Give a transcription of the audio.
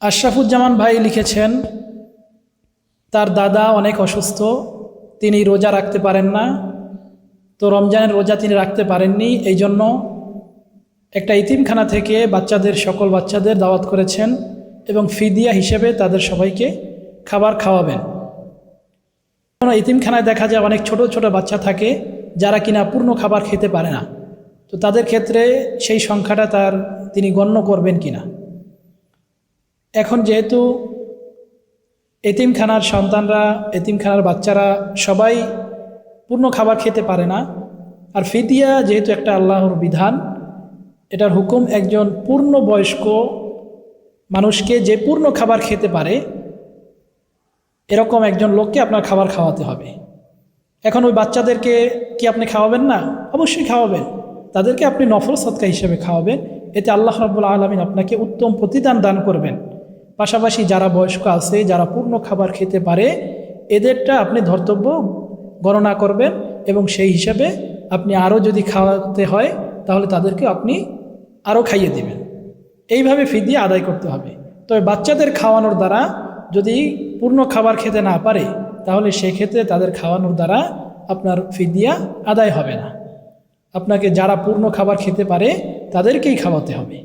আশরাফুজ্জামান ভাই লিখেছেন, তার দাদা অনেক অসুস্থ, তিনি রোজা রাখতে পারেন না। তো রমজানের রোজা তিনি রাখতে পারেননি, এই জন্য একটা ইতিমখানা থেকে সকল বাচ্চাদের দাওয়াত করেছেন এবং ফিদিয়া হিসেবে তাদের সবাইকে খাবার খাওয়াবেন। ইতিমখানায় দেখা যায় অনেক ছোট ছোট বাচ্চা থাকে যারা কিনা পূর্ণ খাবার খেতে পারে না। তো তাদের ক্ষেত্রে সেই সংখ্যাটা তিনি গণ্য করবেন কিনা। এখন যেহেতু এতিমখানার সন্তানরা, এতিমখানার বাচ্চারা সবাই পূর্ণ খাবার খেতে পারে না, আর ফিদিয়া যেহেতু একটা আল্লাহর বিধান, এটার হুকুম একজন পূর্ণ বয়স্ক মানুষকে, যে পূর্ণ খাবার খেতে পারে এরকম একজন লোককে আপনার খাবার খাওয়াতে হবে। এখন ওই বাচ্চাদেরকে কি আপনি খাওয়াবেন না? অবশ্যই খাওয়াবেন। তাদেরকে আপনি নফল সদকা হিসেবে খাওয়াবেন, এতে আল্লাহ রাব্বুল আলামিন আপনাকে উত্তম প্রতিদান দান করবেন। পাশাপাশি যারা বয়স্ক আছে, যারা পূর্ণ খাবার খেতে পারে, এদেরটা আপনি ধর্তব্য গণনা করবেন এবং সেই হিসাবে আপনি আরও যদি খাওয়াতে হয় তাহলে তাদেরকে আপনি আরও খাইয়ে দিবেন। এইভাবে ফিদিয়া আদায় করতে হবে। তবে বাচ্চাদের খাওয়ানোর দ্বারা যদি পূর্ণ খাবার খেতে না পারে তাহলে সেক্ষেত্রে তাদের খাওয়ানোর দ্বারা আপনার ফিদিয়া আদায় হবে না। আপনাকে যারা পূর্ণ খাবার খেতে পারে তাদেরকেই খাওয়াতে হবে।